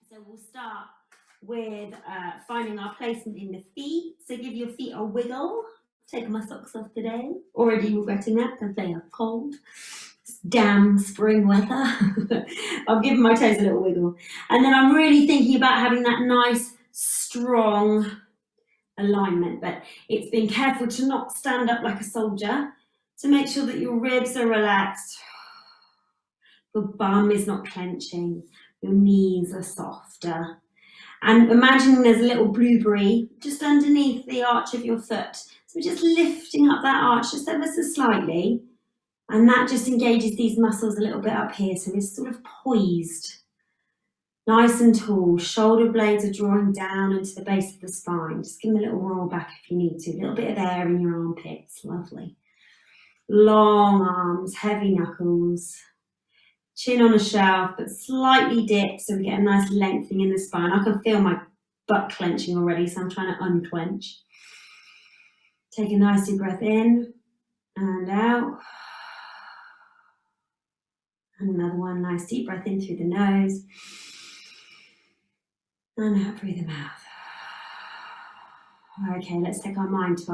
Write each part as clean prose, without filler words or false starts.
So we'll start with finding our placement in the feet. So give your feet a wiggle. Taking my socks off today. Already regretting that because they are cold. It's damn spring weather. I'm giving my toes a little wiggle. And then I'm really thinking about having that nice, strong alignment. But it's being careful to not stand up like a soldier, to make sure that your ribs are relaxed. Your bum is not clenching. Your knees are softer. And imagining there's a little blueberry just underneath the arch of your foot. So we're just lifting up that arch just ever so slightly. And that just engages these muscles a little bit up here. So we're sort of poised. Nice and tall. Shoulder blades are drawing down into the base of the spine. Just give them a little roll back if you need to. A little bit of air in your armpits. Lovely. Long arms, heavy knuckles. Chin on a shelf, but slightly dipped so we get a nice lengthening in the spine. I can feel my butt clenching already, so I'm trying to unclench. Take a nice deep breath in and out. And another one, nice deep breath in through the nose. And out through the mouth. Okay, let's take our mind to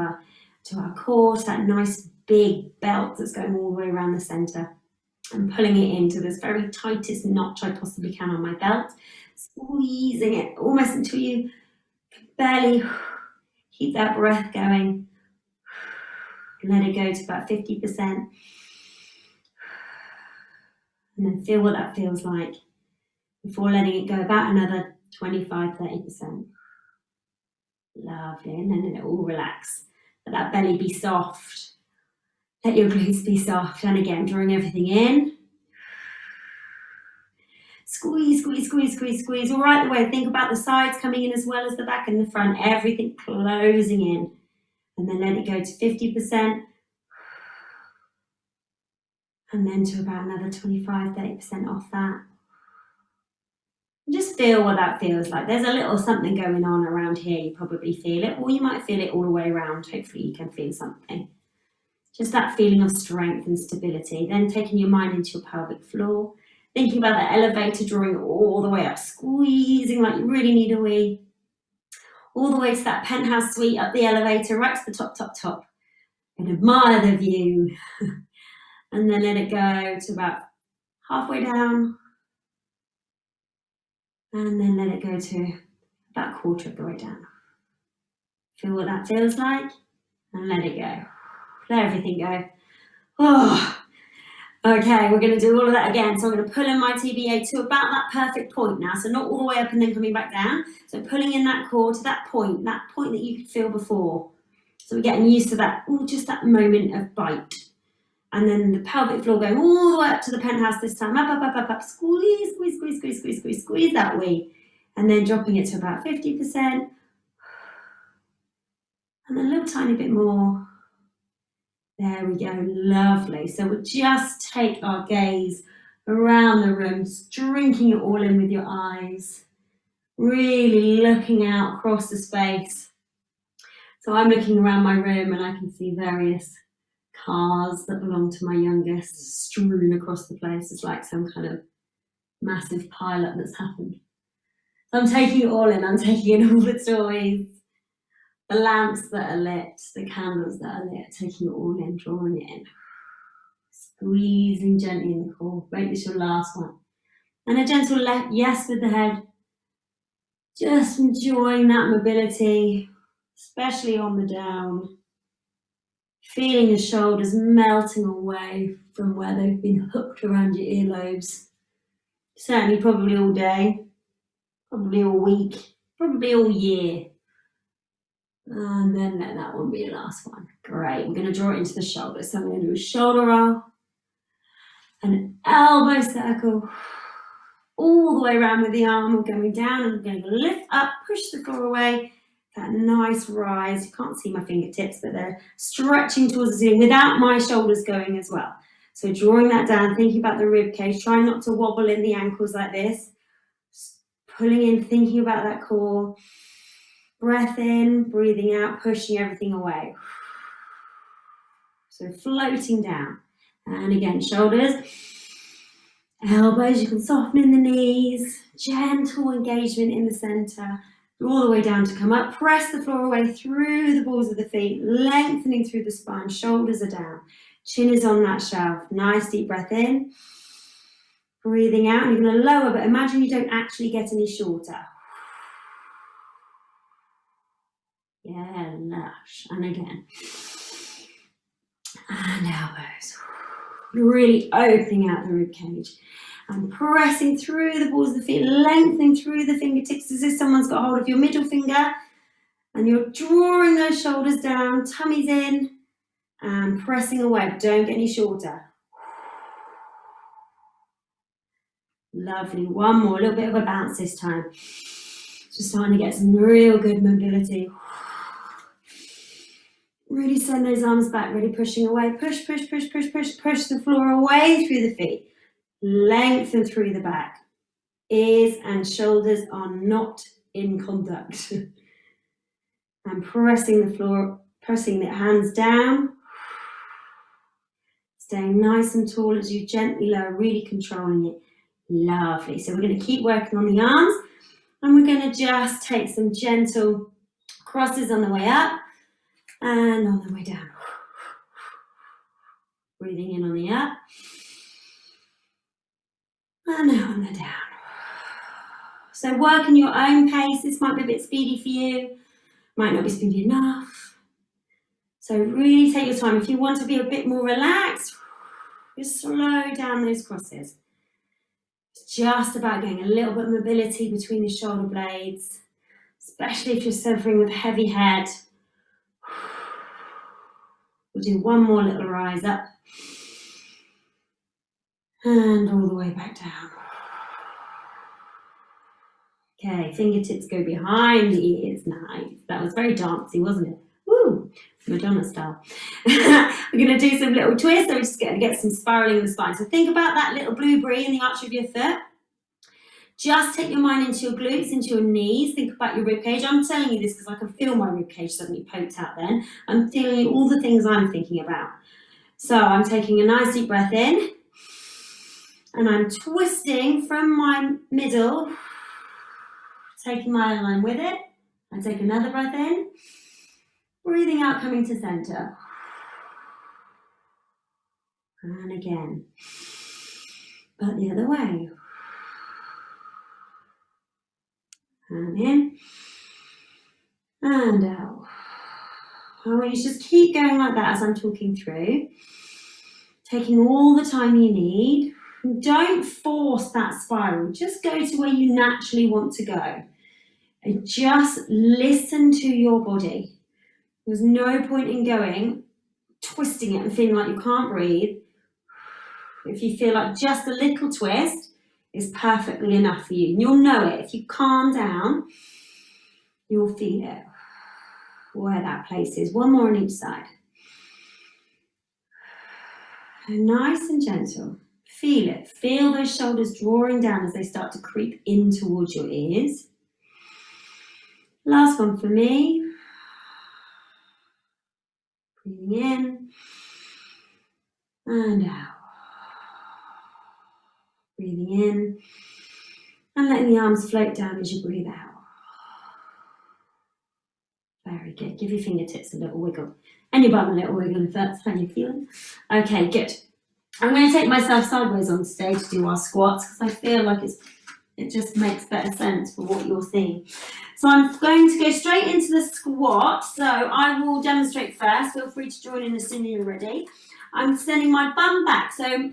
our core, to that nice big belt that's going all the way around the centre. And pulling it into this very tightest notch I possibly can on my belt. Squeezing it almost until you can barely keep that breath going. Let it go to about 50%. And then feel what that feels like before letting it go about another 25-30%. Lovely. And then let it all relax. Let that belly be soft. Let your glutes be soft. And again, drawing everything in. Squeeze, squeeze, squeeze, squeeze, squeeze. All right the way. Think about the sides coming in as well as the back and the front. Everything closing in. And then let it go to 50%. And then to about another 25-30% off that. And just feel what that feels like. There's a little something going on around here. You probably feel it. Or you might feel it all the way around. Hopefully you can feel something. Just that feeling of strength and stability. Then taking your mind into your pelvic floor. Thinking about the elevator, drawing all the way up. Squeezing like you really need a wee. All the way to that penthouse suite, up the elevator, right to the top, top, top. And admire the view. And then let it go to about halfway down. And then let it go to about a quarter of the way down. Feel what that feels like. And let it go. Let everything go. Oh, okay, we're going to do all of that again. So I'm going to pull in my TBA to about that perfect point now. So not all the way up and then coming back down. So pulling in that core to that point that you could feel before. So we're getting used to that, just that moment of bite. And then the pelvic floor going all the way up to the penthouse this time. Up, up, up, up, up. Squeeze, squeeze, squeeze, squeeze, squeeze, squeeze, squeeze that way. And then dropping it to about 50%. And then a little tiny bit more. There we go, lovely. So we'll just take our gaze around the room, drinking it all in with your eyes, really looking out across the space. So I'm looking around my room and I can see various cars that belong to my youngest strewn across the place. It's like some kind of massive pileup that's happened. So I'm taking it all in, I'm taking in all the toys. The lamps that are lit, the candles that are lit, taking it all in, drawing it in. Squeezing gently in the core. Make this your last one. And a gentle yes with the head. Just enjoying that mobility, especially on the down. Feeling the shoulders melting away from where they've been hooked around your earlobes. Certainly probably all day, probably all week, probably all year. And then let that one be your last one. Great, we're going to draw it into the shoulders. So I'm going to do a shoulder roll, an elbow circle, all the way around with the arm. We're going down and we're going to lift up, push the floor away. That nice rise. You can't see my fingertips, but they're stretching towards the ceiling without my shoulders going as well. So drawing that down, thinking about the rib cage, trying not to wobble in the ankles like this. Pulling in, thinking about that core. Breath in, breathing out, pushing everything away. So floating down. And again, shoulders. Elbows, you can soften in the knees, gentle engagement in the center, all the way down to come up. Press the floor away through the balls of the feet, lengthening through the spine, shoulders are down, chin is on that shelf. Nice deep breath in, breathing out, and you're going to lower, but imagine you don't actually get any shorter. Yeah, lush, and again. And elbows. Really opening out the rib cage. And pressing through the balls of the feet, lengthening through the fingertips as if someone's got hold of your middle finger. And you're drawing those shoulders down, tummies in, and pressing away. Don't get any shorter. Lovely. One more, a little bit of a bounce this time. Just starting to get some real good mobility. Really send those arms back, really pushing away. Push, push, push, push, push. Push the floor away through the feet. Lengthen through the back. Ears and shoulders are not in contact. And pressing the floor, pressing the hands down. Staying nice and tall as you gently lower, really controlling it. Lovely. So we're going to keep working on the arms. And we're going to just take some gentle crosses on the way up and on the way down. Breathing in on the up. And out on the down. So work in your own pace. This might be a bit speedy for you. Might not be speedy enough. So really take your time. If you want to be a bit more relaxed, just slow down those crosses. It's just about getting a little bit of mobility between the shoulder blades, especially if you're suffering with heavy head. We'll do one more little rise up. And all the way back down. Okay, fingertips go behind the ears. Nice. That was very dancey, wasn't it? Woo! Madonna style. We're going to do some little twists, so we're just going to get some spiraling in the spine. So think about that little blueberry in the arch of your foot. Just take your mind into your glutes, into your knees. Think about your ribcage. I'm telling you this because I can feel my ribcage suddenly poked out then. I'm telling you all the things I'm thinking about. So I'm taking a nice deep breath in. And I'm twisting from my middle, taking my line with it. I take another breath in. Breathing out, coming to center. And again. But the other way. And in. And out. I want you to just keep going like that as I'm talking through. Taking all the time you need. Don't force that spiral. Just go to where you naturally want to go. And just listen to your body. There's no point in going, twisting it and feeling like you can't breathe. If you feel like just a little twist is perfectly enough for you. And you'll know it. If you calm down, you'll feel it. Where that place is. One more on each side. And nice and gentle. Feel it. Feel those shoulders drawing down as they start to creep in towards your ears. Last one for me. Breathing in and out. Breathing in and letting the arms float down as you breathe out. Very good. Give your fingertips a little wiggle and your bum a little wiggle if that's how you're feeling. Okay, good. I'm going to take myself sideways on stage to do our squats because I feel like it just makes better sense for what you're seeing. So I'm going to go straight into the squat. So I will demonstrate first. Feel free to join in as soon as you're ready. I'm sending my bum back. So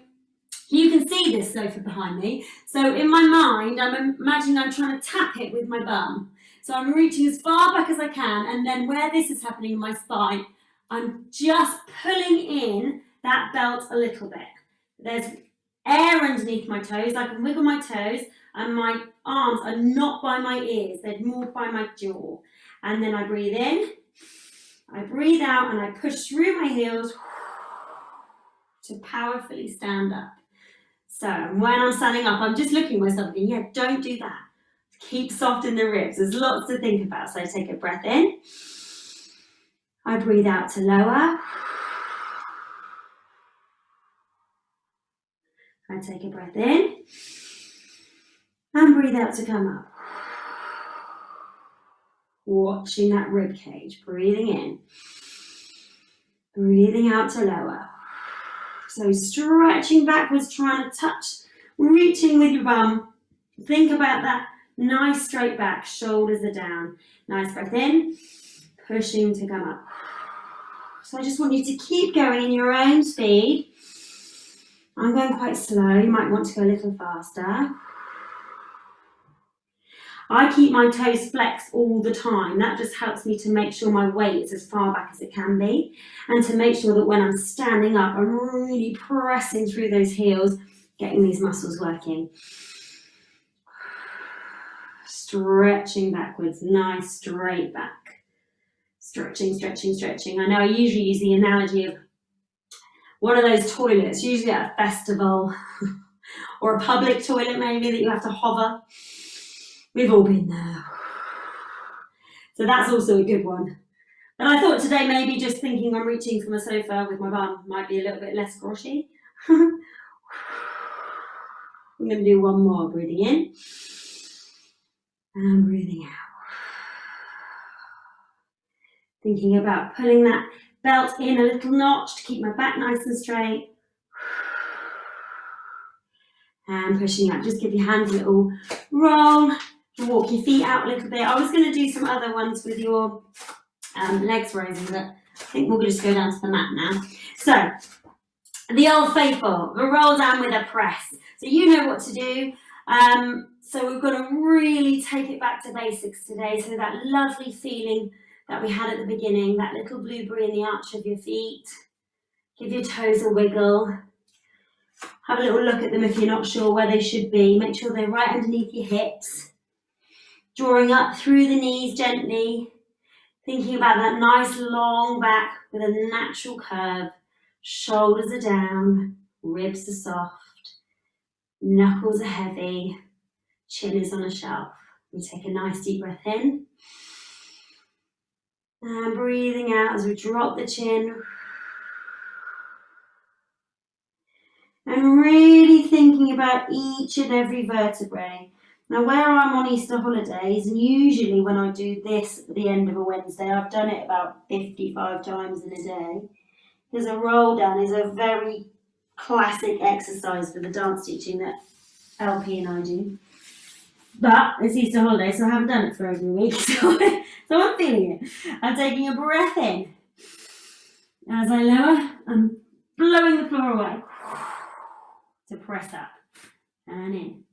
you can see this sofa behind me. So in my mind, I'm imagining I'm trying to tap it with my bum. So I'm reaching as far back as I can. And then where this is happening in my spine, I'm just pulling in that belt a little bit. There's air underneath my toes. I can wiggle my toes and my arms are not by my ears. They're more by my jaw. And then I breathe in, I breathe out, and I push through my heels to powerfully stand up. So when I'm standing up, I'm just looking at myself and yeah, don't do that. Keep soft in the ribs. There's lots to think about. So I take a breath in. I breathe out to lower. And take a breath in. And breathe out to come up. Watching that rib cage. Breathing in. Breathing out to lower. So stretching backwards, trying to touch, reaching with your bum. Think about that nice straight back, shoulders are down. Nice breath in, pushing to come up. So I just want you to keep going in your own speed. I'm going quite slow, you might want to go a little faster. I keep my toes flexed all the time. That just helps me to make sure my weight is as far back as it can be, and to make sure that when I'm standing up, I'm really pressing through those heels, getting these muscles working. Stretching backwards, nice straight back. Stretching, stretching, stretching. I know I usually use the analogy of one of those toilets, usually at a festival or a public toilet maybe, that you have to hover. We've all been there. So that's also a good one. And I thought today maybe just thinking I'm reaching from a sofa with my bum might be a little bit less groshy. I'm going to do one more, breathing in and breathing out. Thinking about pulling that belt in a little notch to keep my back nice and straight. And pushing up. Just give your hands a little roll. Walk your feet out a little bit. I was going to do some other ones with your legs rising, but I think we'll just go down to the mat now. So, the old faithful, the roll down with a press. So you know what to do. So we're going to really take it back to basics today. So that lovely feeling that we had at the beginning, that little blueberry in the arch of your feet. Give your toes a wiggle. Have a little look at them if you're not sure where they should be. Make sure they're right underneath your hips. Drawing up through the knees gently. Thinking about that nice long back with a natural curve. Shoulders are down. Ribs are soft. Knuckles are heavy. Chin is on a shelf. We take a nice deep breath in. And breathing out as we drop the chin. And really thinking about each and every vertebrae. Now, where I'm on Easter holidays, and usually when I do this at the end of a Wednesday, I've done it about 55 times in a day, because a roll down is a very classic exercise for the dance teaching that LP and I do. But it's Easter holiday, so I haven't done it for over a week, so I'm feeling it. I'm taking a breath in. As I lower, I'm blowing the floor away to press up and in.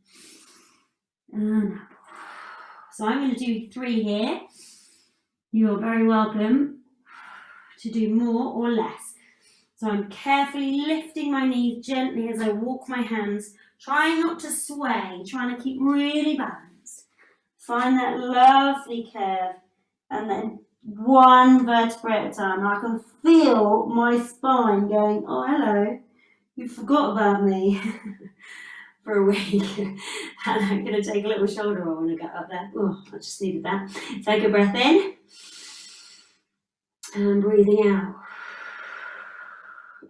And up. So I'm going to do 3 here. You're very welcome to do more or less. So I'm carefully lifting my knees gently as I walk my hands, trying not to sway, trying to keep really balanced. Find that lovely curve, and then one vertebrae at a time. I can feel my spine going, oh hello, you forgot about me. For a week, and I'm going to take a little shoulder roll when I get up there. Oh, I just needed that. Take a breath in and breathing out.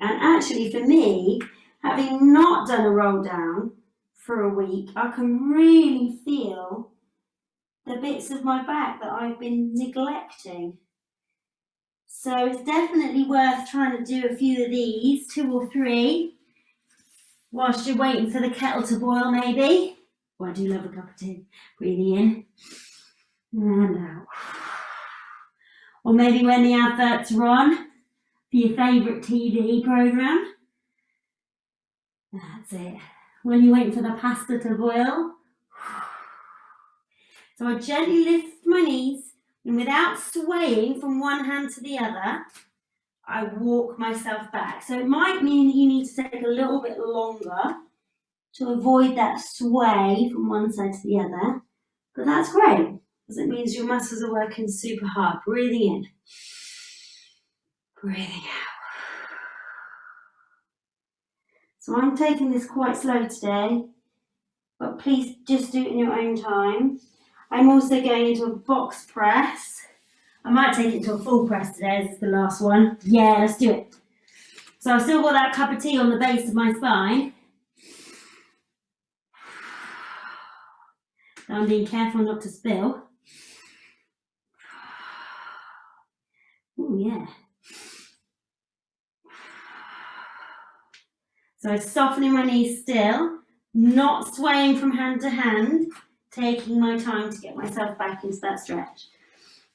And actually, for me, having not done a roll down for a week, I can really feel the bits of my back that I've been neglecting. So it's definitely worth trying to do a few of these, 2 or 3. Whilst you're waiting for the kettle to boil, maybe. Oh, I do love a cup of tea. Breathing in and out. Or maybe when the adverts are on for your favourite TV programme. That's it. When you're waiting for the pasta to boil. So I gently lift my knees, and without swaying from one hand to the other, I walk myself back. So it might mean that you need to take a little bit longer to avoid that sway from one side to the other. But that's great, because it means your muscles are working super hard. Breathing in. Breathing out. So I'm taking this quite slow today, but please just do it in your own time. I'm also going into a box press. I might take it to a full press today as it's the last one. Yeah, let's do it. So I've still got that cup of tea on the base of my spine. So I'm being careful not to spill. Oh yeah. So softening my knees still, not swaying from hand to hand, taking my time to get myself back into that stretch.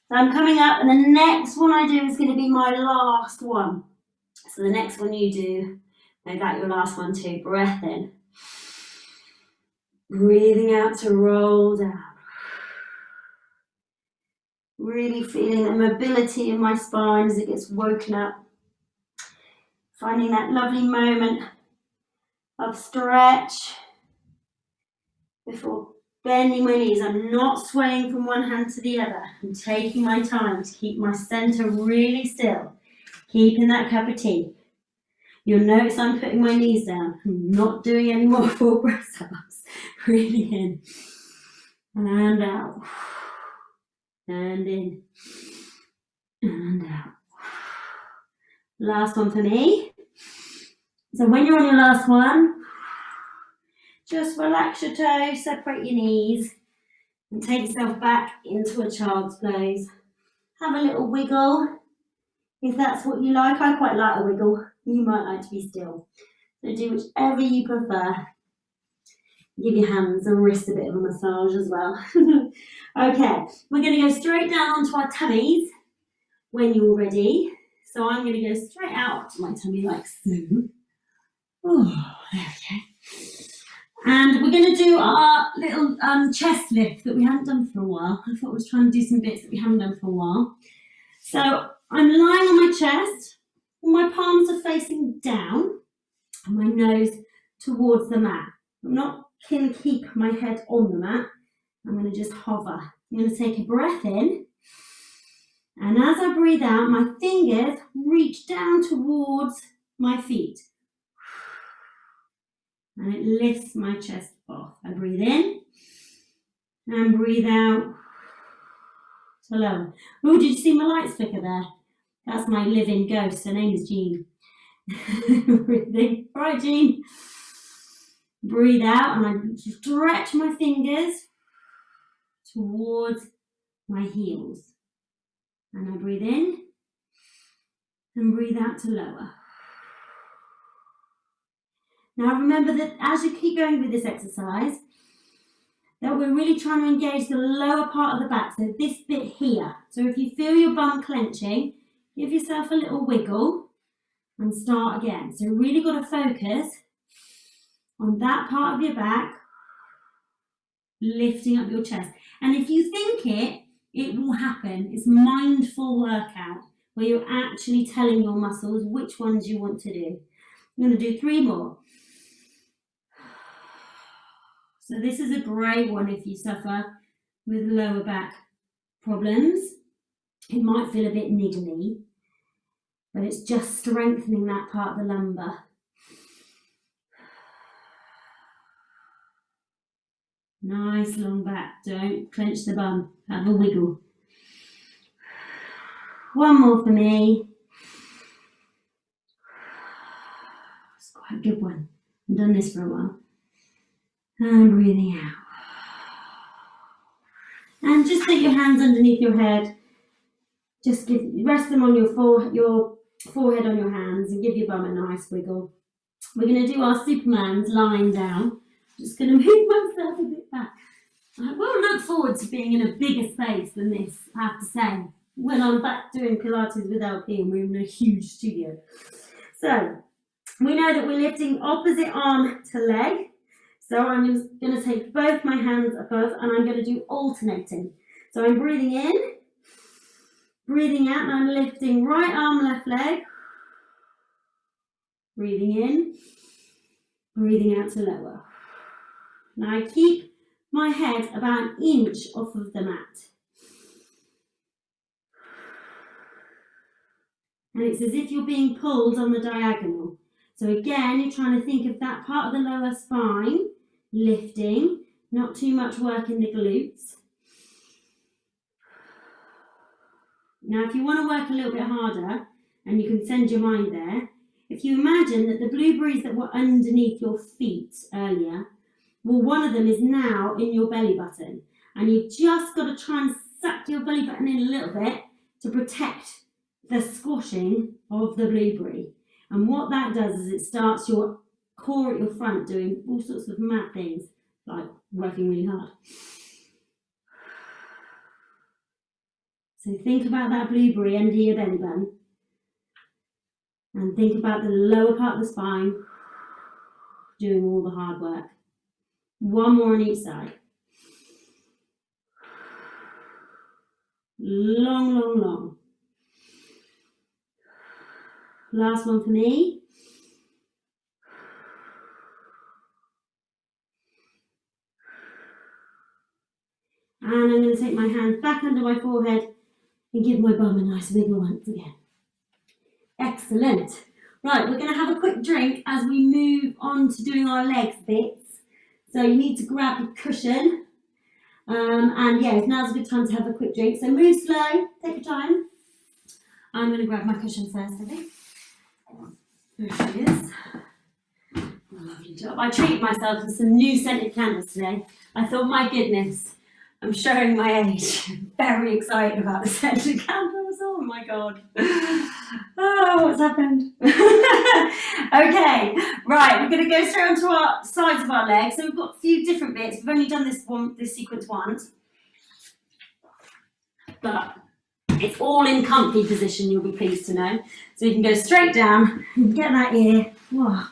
So I'm coming up, and the next one I do is going to be my last one. So the next one you do, make that your last one too. Breath in. Breathing out to roll down. Really feeling the mobility in my spine as it gets woken up. Finding that lovely moment of stretch before bending my knees. I'm not swaying from one hand to the other. I'm taking my time to keep my center really still. Keeping that cup of tea. You'll notice I'm putting my knees down. I'm not doing any more full press-ups. Breathing in and out. And in and out. Last one for me. So when you're on your last one, just relax your toes, separate your knees, and take yourself back into a child's pose. Have a little wiggle, if that's what you like. I quite like a wiggle. You might like to be still. So do whichever you prefer. Give your hands and wrists a bit of a massage as well. Okay, we're going to go straight down onto our tummies when you're ready. So I'm going to go straight out to my tummy like so. Oh, there we go. And we're going to do our little chest lift that we haven't done for a while. I thought I was trying to do some bits that we haven't done for a while. So I'm lying on my chest, and my palms are facing down, and my nose towards the mat. I'm not going to keep my head on the mat. I'm going to just hover. I'm going to take a breath in, and as I breathe out, my fingers reach down towards my feet. And it lifts my chest off. I breathe in and breathe out to lower. Oh, did you see my lights flicker there? That's my living ghost. Her name is Jean. Breathing. Right, Jean. Breathe out, and I stretch my fingers towards my heels. And I breathe in and breathe out to lower. Now remember that as you keep going with this exercise, that we're really trying to engage the lower part of the back, so this bit here. So if you feel your bum clenching, give yourself a little wiggle and start again. So really got to focus on that part of your back, lifting up your chest. And if you think it will happen. It's mindful workout where you're actually telling your muscles which ones you want to do. I'm going to do 3 more. So this is a great one if you suffer with lower back problems. It might feel a bit niggly, but it's just strengthening that part of the lumbar. Nice long back, don't clench the bum, have a wiggle. 1 more for me. It's quite a good one. I've done this for a while. And breathing out. And just take your hands underneath your head. Just rest them on your forehead on your hands and give your bum a nice wiggle. We're going to do our Supermans lying down. Just going to move myself a bit back. I will look forward to being in a bigger space than this, I have to say, when I'm back doing Pilates with LP and we're in a huge studio. So, we know that we're lifting opposite arm to leg. So I'm just going to take both my hands above and I'm going to do alternating. So I'm breathing in, breathing out, and I'm lifting right arm, left leg. Breathing in, breathing out to lower. Now I keep my head about 1 inch off of the mat. And it's as if you're being pulled on the diagonal. So again, you're trying to think of that part of the lower spine, lifting, not too much work in the glutes. Now, if you want to work a little bit harder, and you can send your mind there, if you imagine that the blueberries that were underneath your feet earlier, Well, one of them is now in your belly button, and you've just got to try and suck your belly button in a little bit to protect the squashing of the blueberry. And what that does is it starts your core at your front doing all sorts of mad things, like working really hard. So think about that blueberry under your belly button, and think about the lower part of the spine doing all the hard work. One more on each side. Long, long, long. Last one for me. And I'm going to take my hands back under my forehead and give my bum a nice wiggle once again. Excellent. Right, we're going to have a quick drink as we move on to doing our legs bits. So you need to grab your cushion. And yeah, now's a good time to have a quick drink. So move slow, take your time. I'm going to grab my cushion first, I think. There she is. Lovely job. I treated myself to some new scented candles today. I thought, my goodness, I'm showing my age. Very excited about the scented candles. Oh my God. Oh, what's happened? Okay, right, we're going to go straight onto our sides of our legs. So we've got a few different bits. We've only done this sequence once. But it's all in comfy position, you'll be pleased to know. So you can go straight down and get that ear. Whoa,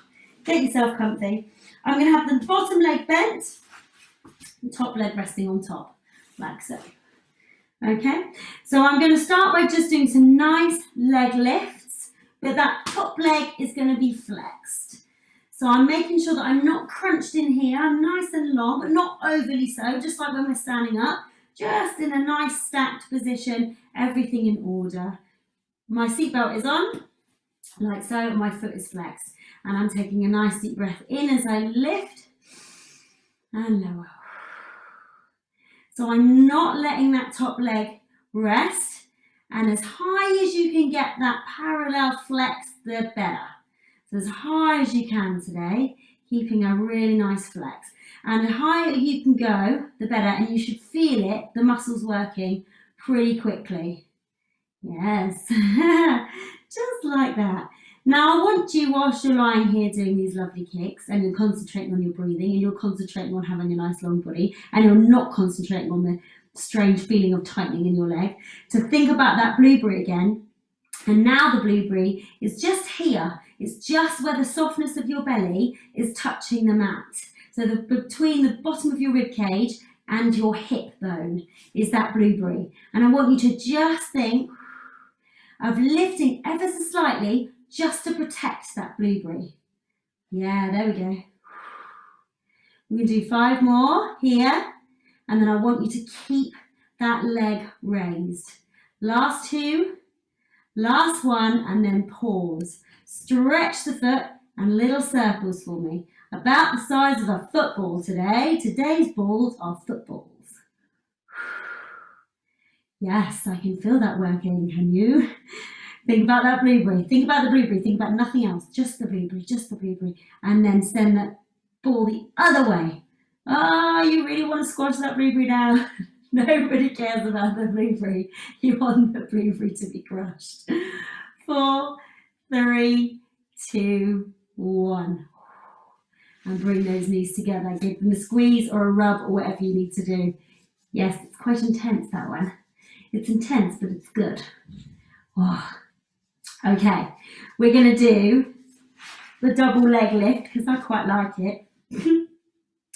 get yourself comfy. I'm going to have the bottom leg bent, the top leg resting on top, like so. Okay, so I'm going to start by just doing some nice leg lifts, but that top leg is going to be flexed. So I'm making sure that I'm not crunched in here. I'm nice and long, but not overly so, just like when we're standing up. Just in a nice stacked position, everything in order. My seatbelt is on, like so, and my foot is flexed. And I'm taking a nice deep breath in as I lift and lower. So I'm not letting that top leg rest, and as high as you can get that parallel flex, the better. So as high as you can today, keeping a really nice flex. And the higher you can go, the better, and you should feel it, the muscles working pretty quickly. Yes, just like that. Now I want you, whilst you're lying here doing these lovely kicks, and you're concentrating on your breathing, and you're concentrating on having a nice long body, and you're not concentrating on the strange feeling of tightening in your leg, to think about that blueberry again. And now the blueberry is just here. It's just where the softness of your belly is touching the mat. So between the bottom of your rib cage and your hip bone is that blueberry. And I want you to just think of lifting ever so slightly just to protect that blueberry. Yeah, there we go. We're going to do 5 more here. And then I want you to keep that leg raised. Last 2, last 1, and then pause. Stretch the foot and little circles for me. About the size of a football today. Today's balls are footballs. Yes, I can feel that working, can you? Think about that blueberry. Think about the blueberry. Think about nothing else. Just the blueberry, just the blueberry. And then send that ball the other way. Oh, you really want to squash that blueberry down? Nobody cares about the blueberry. You want the blueberry to be crushed. 4, 3, 2, 1. And bring those knees together. Give them a squeeze or a rub or whatever you need to do. Yes, it's quite intense, that one. It's intense, but it's good. Oh. Okay, we're going to do the double leg lift because I quite like it.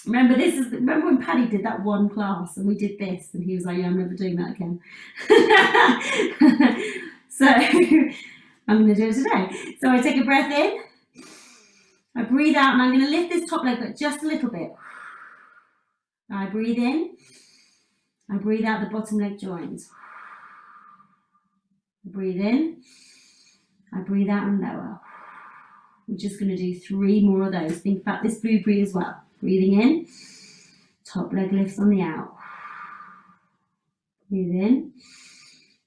Remember when Paddy did that one class and we did this and he was like, yeah, I'm never doing that again. So I'm going to do it today. So I take a breath in, I breathe out, and I'm going to lift this top leg but just a little bit. I breathe in, I breathe out the bottom leg joins. I breathe in, I breathe out and lower. We're just going to do 3 more of those. Think about this blueberry as well. Breathing in, top leg lifts on the out. Breathe in,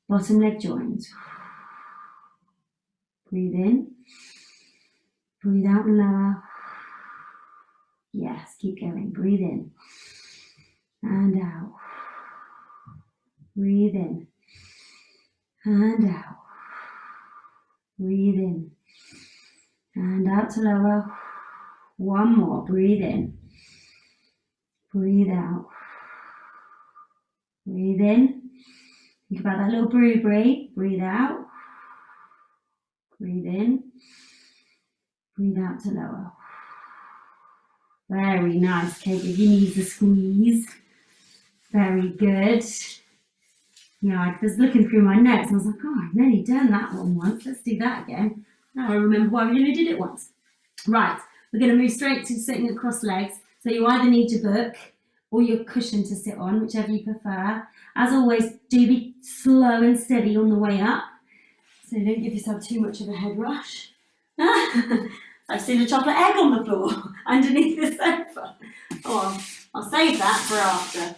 bottom leg joins. Breathe in, breathe out and lower. Yes, keep going. Breathe in and out. Breathe in and out. Breathe in and out to lower. One more. Breathe in. Breathe out. Breathe in. Think about that little breathe. Breathe out. Breathe in. Breathe out to lower. Very nice. Okay, give your knees a squeeze. Very good. Yeah, I was looking through my notes and I was like, oh, I've nearly done that one once. Let's do that again. Now I remember why we only did it once. Right, we're going to move straight to sitting across legs. So you either need your book or your cushion to sit on, whichever you prefer. As always, do be slow and steady on the way up, so you don't give yourself too much of a head rush. I've seen a chocolate egg on the floor underneath the sofa. Oh, I'll save that for after.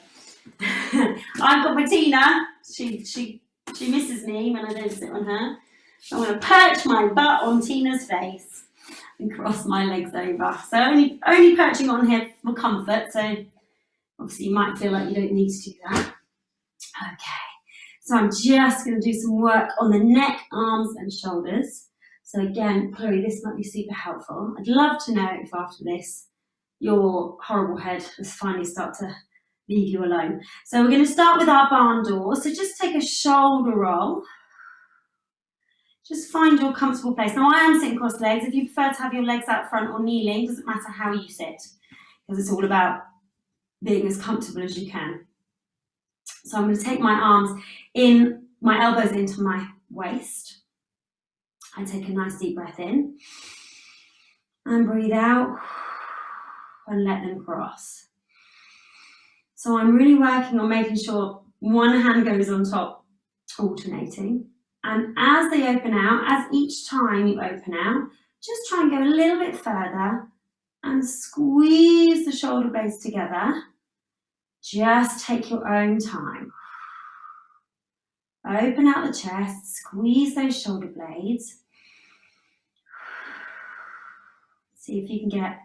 I've got my Tina. She misses me when I don't sit on her. So I'm going to perch my butt on Tina's face and cross my legs over. So only perching on here for comfort. So obviously you might feel like you don't need to do that. Okay. So I'm just going to do some work on the neck, arms and shoulders. So again, Chloe, this might be super helpful. I'd love to know if after this your horrible head has finally started to leave you alone. So we're going to start with our barn door. So just take a shoulder roll. Just find your comfortable place. Now I am sitting cross legs. If you prefer to have your legs out front or kneeling, doesn't matter how you sit, because it's all about being as comfortable as you can. So I'm going to take my arms in, my elbows into my waist. I take a nice deep breath in and breathe out and let them cross. So I'm really working on making sure one hand goes on top, alternating. And as they open out, as each time you open out, just try and go a little bit further and squeeze the shoulder blades together. Just take your own time. Open out the chest, squeeze those shoulder blades. See if you can get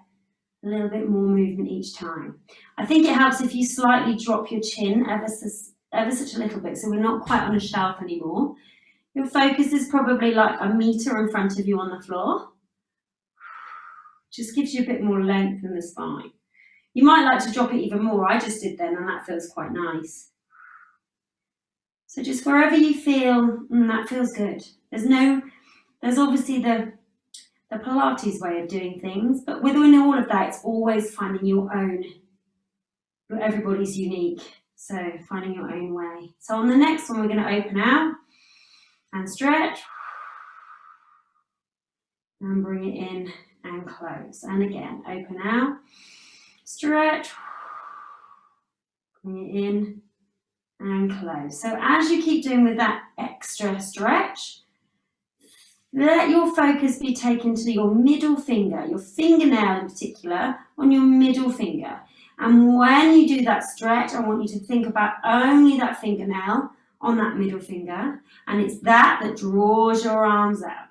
a little bit more movement each time. I think it helps if you slightly drop your chin ever such a little bit, so we're not quite on a shelf anymore. Your focus is probably like a meter in front of you on the floor. Just gives you a bit more length in the spine. You might like to drop it even more. I just did then, and that feels quite nice. So just wherever you feel, that feels good. There's obviously the Pilates way of doing things, but within all of that, it's always finding your own. Everybody's unique, so finding your own way. So on the next one, we're going to open out and stretch and bring it in and close. And again, open out, stretch, bring it in and close. So as you keep doing with that extra stretch, let your focus be taken to your middle finger, your fingernail in particular, on your middle finger. And when you do that stretch, I want you to think about only that fingernail on that middle finger, and it's that draws your arms out.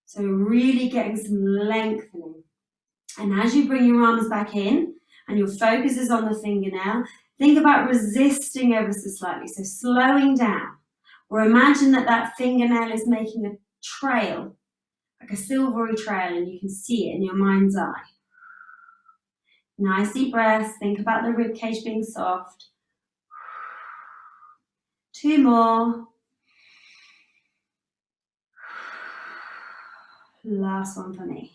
So really getting some lengthening. And as you bring your arms back in and your focus is on the fingernail, think about resisting ever so slightly, so slowing down. Or imagine that fingernail is making a trail, like a silvery trail, and you can see it in your mind's eye. Nice deep breaths. Think about the rib cage being soft. 2 more. Last one for me.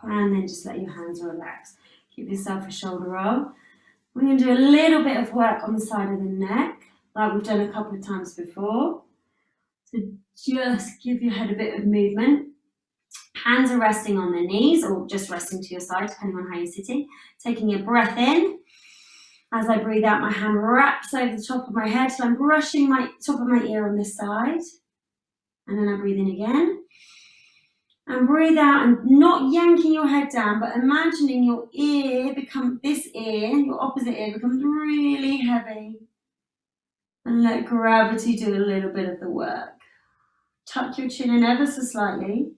And then just let your hands relax. Give yourself a shoulder roll. We're going to do a little bit of work on the side of the neck, like we've done a couple of times before. So just give your head a bit of movement. Hands are resting on the knees or just resting to your side, depending on how you're sitting. Taking a breath in. As I breathe out, my hand wraps over the top of my head, so I'm brushing my top of my ear on this side. And then I breathe in again. And breathe out and not yanking your head down, but imagining your ear your opposite ear becomes really heavy. And let gravity do a little bit of the work. Tuck your chin in ever so slightly.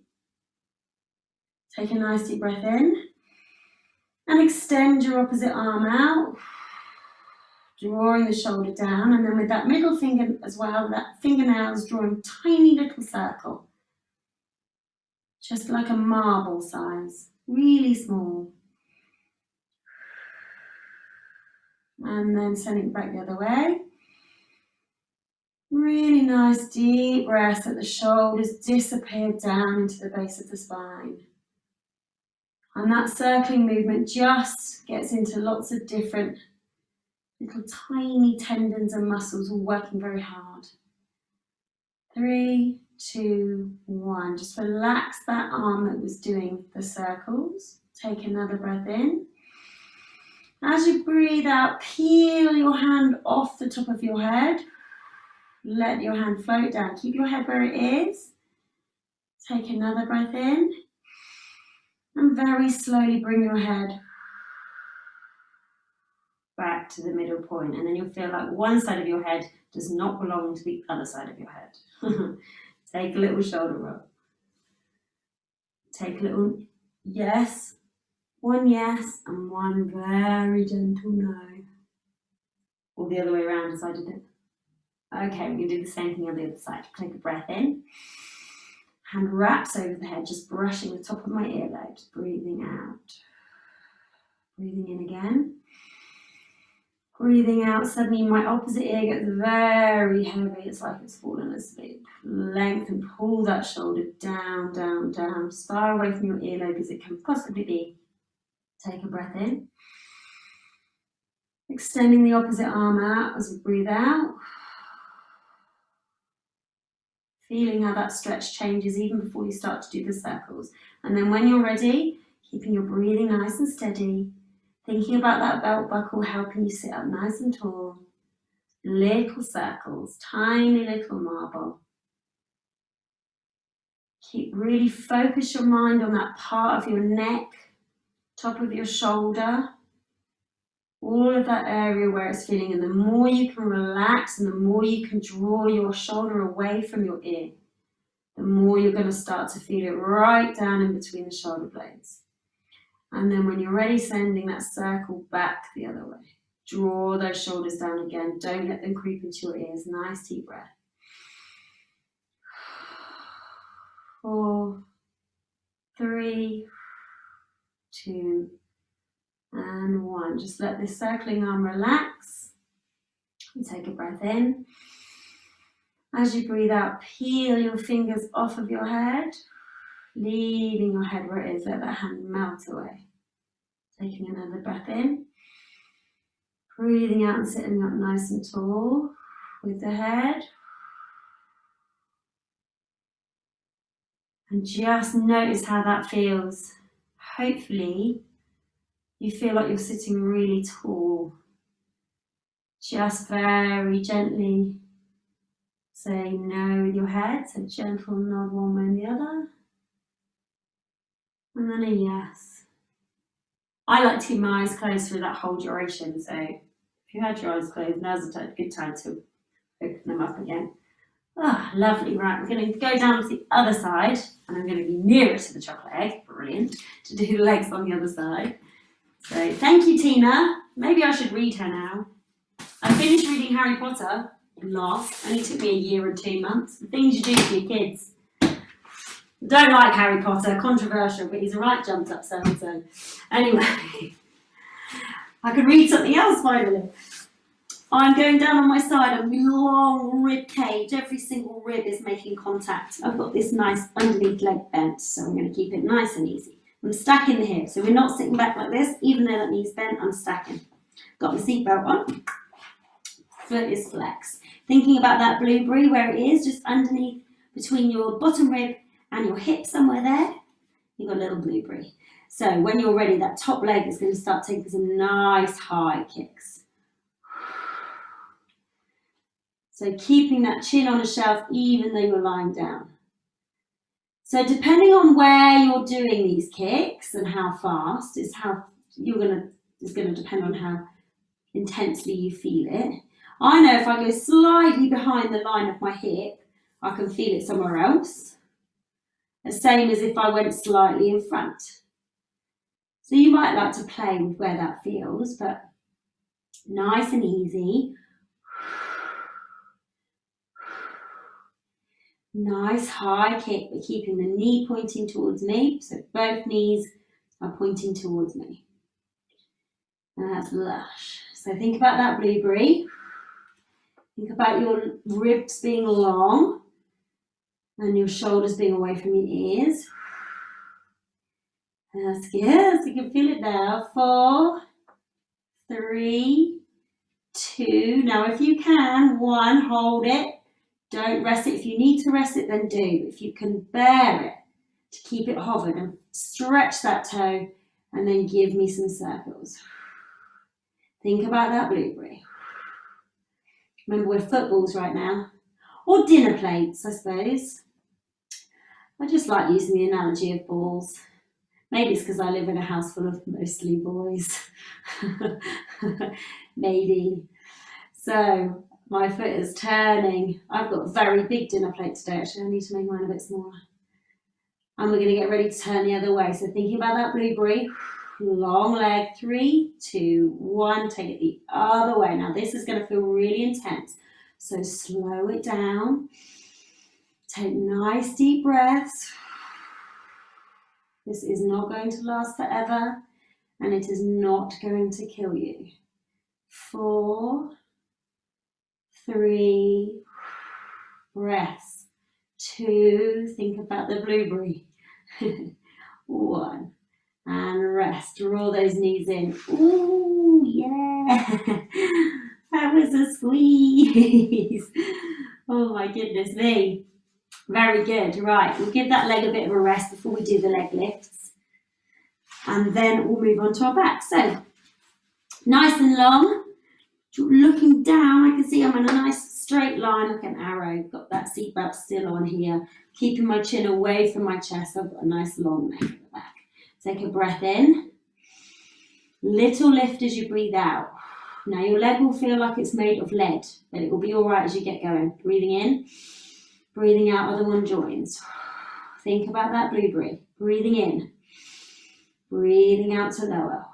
Take a nice deep breath in and extend your opposite arm out, drawing the shoulder down, and then with that middle finger as well, that fingernails drawing a tiny little circle, just like a marble size, really small. And then sending it back the other way. Really nice deep breath as the shoulders disappear down into the base of the spine. And that circling movement just gets into lots of different little tiny tendons and muscles all working very hard. 3, 2, 1. Just relax that arm that was doing the circles. Take another breath in. As you breathe out, peel your hand off the top of your head. Let your hand float down. Keep your head where it is. Take another breath in. And very slowly bring your head back to the middle point. And then you'll feel like one side of your head does not belong to the other side of your head. Take a little shoulder roll. Take a little yes. One yes and one very gentle no. Or the other way around as I did it. Okay, we're going to do the same thing on the other side. Take a breath in. Hand wraps over the head, just brushing the top of my earlobes. Breathing out. Breathing in again. Breathing out. Suddenly my opposite ear gets very heavy. It's like it's fallen asleep. Lengthen, pull that shoulder down, down, down. As far away from your earlobe as it can possibly be. Take a breath in. Extending the opposite arm out as we breathe out. Feeling how that stretch changes even before you start to do the circles. And then when you're ready, keeping your breathing nice and steady, thinking about that belt buckle helping you sit up nice and tall. Little circles, tiny little marble. Really focus your mind on that part of your neck, top of your shoulder, all of that area where it's feeling, and the more you can relax and the more you can draw your shoulder away from your ear, the more you're going to start to feel it right down in between the shoulder blades. And then when you're ready, sending that circle back the other way. Draw those shoulders down again. Don't let them creep into your ears. Nice deep breath. 4, 3, 2, and 1. Just let this circling arm relax. And take a breath in. As you breathe out, peel your fingers off of your head, leaving your head where it is. Let that hand melt away. Taking another breath in. Breathing out and sitting up nice and tall with the head. And just notice how that feels. Hopefully, you feel like you're sitting really tall. Just very gently say no with your head. So gentle nod one way and the other. And then a yes. I like to keep my eyes closed through that whole duration. So if you had your eyes closed, now's a good time to open them up again. Ah, lovely. Right, we're going to go down to the other side. And I'm going to be nearer to the chocolate egg. Brilliant. To do the legs on the other side. So thank you, Tina. Maybe I should read her now. I finished reading Harry Potter last. Only took me a year and 2 months. The things you do for your kids. Don't like Harry Potter, controversial, but he's a right jumped up so-and-so. Anyway, I could read something else finally. I'm going down on my side, a long rib cage. Every single rib is making contact. I've got this nice underneath leg bent, so I'm going to keep it nice and easy. I'm stacking the hips, so we're not sitting back like this. Even though that knee's bent, I'm stacking. Got my seatbelt on. Foot is flexed. Thinking about that blueberry where it is, just underneath between your bottom rib and your hip somewhere there, you've got a little blueberry. So when you're ready, that top leg is going to start taking some nice high kicks. So keeping that chin on a shelf even though you're lying down. So depending on where you're doing these kicks and how fast is how is going to depend on how intensely you feel it. I know if I go slightly behind the line of my hip, I can feel it somewhere else. The same as if I went slightly in front. So you might like to play with where that feels, but nice and easy. Nice high kick, but keeping the knee pointing towards me. So both knees are pointing towards me. And that's lush. So think about that blueberry. Think about your ribs being long and your shoulders being away from your ears. That's good. So you can feel it now. 4, 3, 2. Now if you can, 1, hold it. Don't rest it. If you need to rest it, then do. If you can bear it, to keep it hovered, and stretch that toe and then give me some circles. Think about that blueberry. Remember, we're footballs right now. Or dinner plates, I suppose. I just like using the analogy of balls. Maybe it's because I live in a house full of mostly boys. Maybe. So my foot is turning. I've got a very big dinner plate today. Actually, I need to make mine a bit smaller. And we're going to get ready to turn the other way. So thinking about that blueberry. Long leg. 3, 2, 1. Take it the other way. Now this is going to feel really intense. So slow it down. Take nice deep breaths. This is not going to last forever, and it is not going to kill you. 4, 3, breaths. 2, think about the blueberry. 1, and rest. Draw those knees in. Ooh, yeah. That was a squeeze. Oh my goodness me. Very good. Right, we'll give that leg a bit of a rest before we do the leg lifts. And then we'll move on to our back. So, nice and long. Looking down, I can see I'm in a nice straight line, like an arrow. Got that seatbelt still on here. Keeping my chin away from my chest. I've got a nice long neck at the back. Take a breath in. Little lift as you breathe out. Now your leg will feel like it's made of lead, but it will be all right as you get going. Breathing in. Breathing out, other one joins. Think about that blueberry. Breathing in. Breathing out to lower.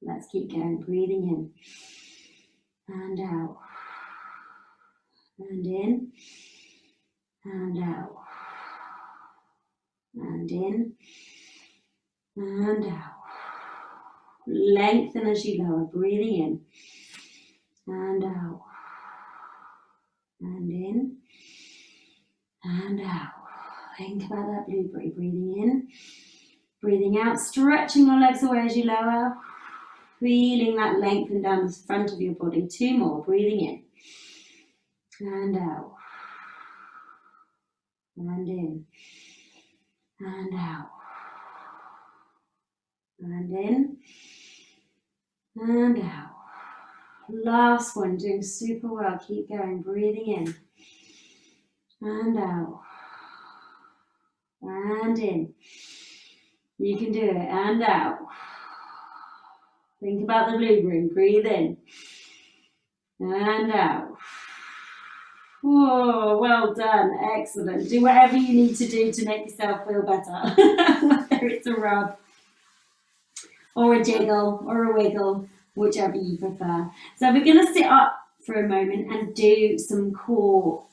Let's keep going. Breathing in. And out. And in. And out. And in. And out. Lengthen as you lower. Breathing in. And out. And in, and out. Think about that blueberry. Breathing in, breathing out, stretching your legs away as you lower. Feeling that lengthen down the front of your body. 2 more. Breathing in, and out, and in, and out, and in, and out. Last one, doing super well. Keep going. Breathing in and out and in. You can do it. And out. Think about the blueberry. Breathe in and out. Whoa, well done. Excellent. Do whatever you need to do to make yourself feel better. Whether it's a rub or a jiggle or a wiggle, whichever you prefer. So we're going to sit up for a moment and do some core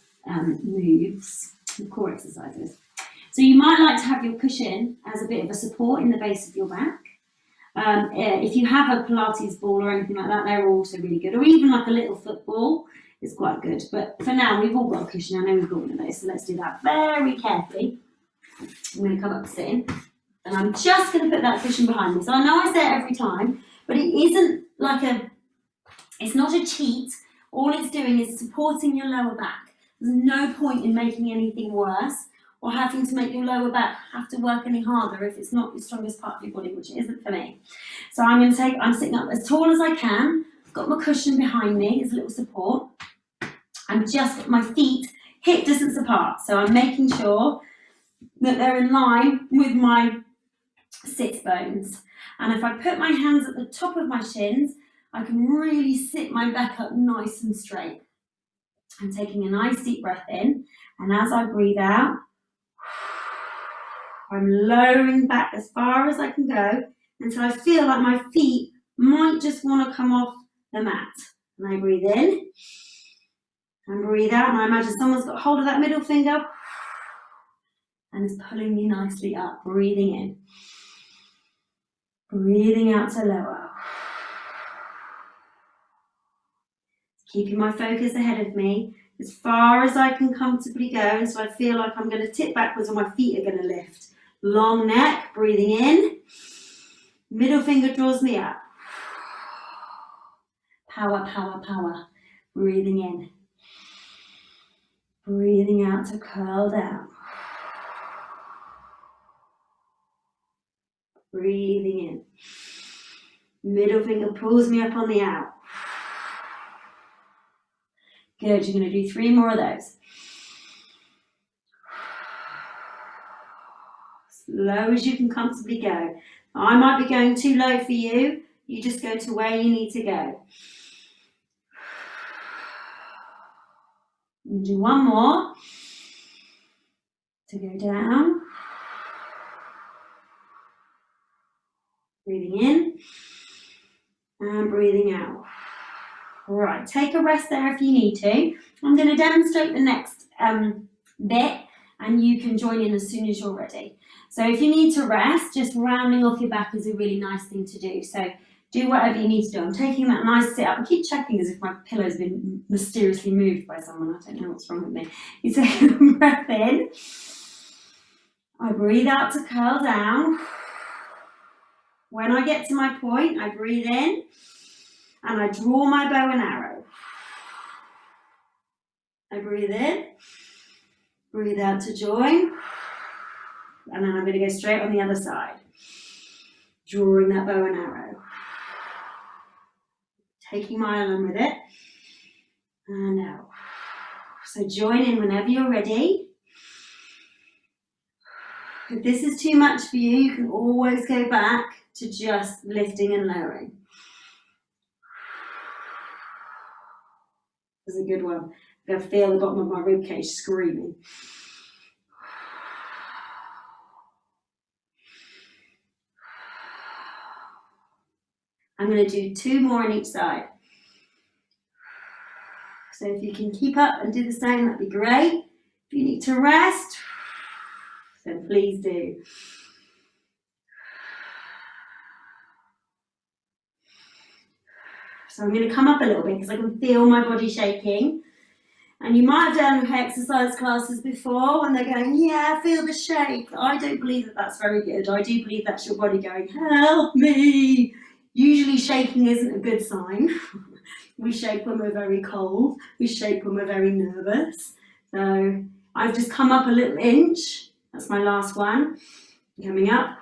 moves, core exercises. So you might like to have your cushion as a bit of a support in the base of your back. If you have a Pilates ball or anything like that, they're also really good. Or even like a little football is quite good. But for now, we've all got a cushion. I know we've got one of those, so let's do that very carefully. I'm going to come up sitting, and I'm just going to put that cushion behind me. So I know I say it every time, but it isn't like it's not a cheat. All it's doing is supporting your lower back. There's no point in making anything worse or having to make your lower back have to work any harder if it's not the strongest part of your body, which it isn't for me. So I'm sitting up as tall as I can. I've got my cushion behind me as a little support. I'm just got my feet hip distance apart. So I'm making sure that they're in line with my sits bones. And if I put my hands at the top of my shins, I can really sit my back up nice and straight. I'm taking a nice deep breath in, and as I breathe out, I'm lowering back as far as I can go until I feel like my feet might just want to come off the mat. And I breathe in and breathe out, and I imagine someone's got hold of that middle finger and is pulling me nicely up. Breathing in, breathing out to lower. Keeping my focus ahead of me as far as I can comfortably go, and so I feel like I'm going to tip backwards and my feet are going to lift. Long neck, breathing in. Middle finger draws me up. Power, power, power. Breathing in. Breathing out to curl down. Breathing in. Middle finger pulls me up on the out. Good, you're going to do 3 more of those. As low as you can comfortably go. I might be going too low for you. You just go to where you need to go. And do 1 more. To go down. Breathing in. And breathing out. Right, take a rest there if you need to. I'm going to demonstrate the next bit, and you can join in as soon as you're ready. So if you need to rest, just rounding off your back is a really nice thing to do. So do whatever you need to do. I'm taking that nice sit up. I keep checking as if my pillow's been mysteriously moved by someone. I don't know what's wrong with me. You take a breath in. I breathe out to curl down. When I get to my point, I breathe in. And I draw my bow and arrow. I breathe in, breathe out to join, and then I'm going to go straight on the other side. Drawing that bow and arrow. Taking my arm with it, and out. So join in whenever you're ready. If this is too much for you, you can always go back to just lifting and lowering. This is a good one. I'm going to feel the bottom of my ribcage screaming. I'm going to do 2 more on each side. So if you can keep up and do the same, that'd be great. If you need to rest, then please do. So I'm going to come up a little bit because I can feel my body shaking. And you might have done exercise classes before when they're going, yeah, feel the shake. I don't believe that that's very good. I do believe that's your body going, help me. Usually shaking isn't a good sign. We shake when we're very cold. We shake when we're very nervous. So I've just come up a little inch. That's my last one. Coming up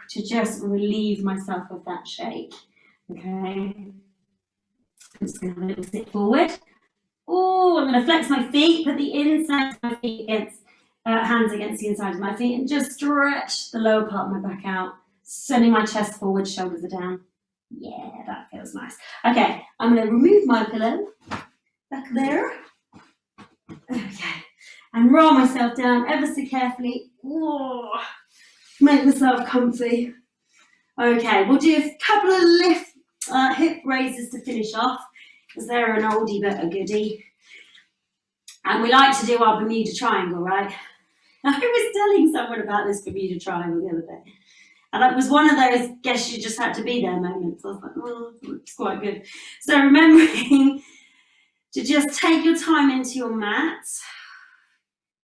to just relieve myself of that shake. Okay. I'm just going to have a little sit forward. Oh, I'm going to flex my feet, put the inside of my feet against, hands against the inside of my feet, and just stretch the lower part of my back out, sending my chest forward, shoulders are down. Yeah, that feels nice. Okay, I'm going to remove my pillow back there. Okay, and roll myself down ever so carefully. Oh, make myself comfy. Okay, we'll do a couple of hip raises to finish off, because they're an oldie but a goodie. And we like to do our Bermuda Triangle, right? I was telling someone about this Bermuda Triangle the other day. And it was one of those, guess you just had to be there moments. I was like, oh, it's quite good. So remembering to just take your time into your mat.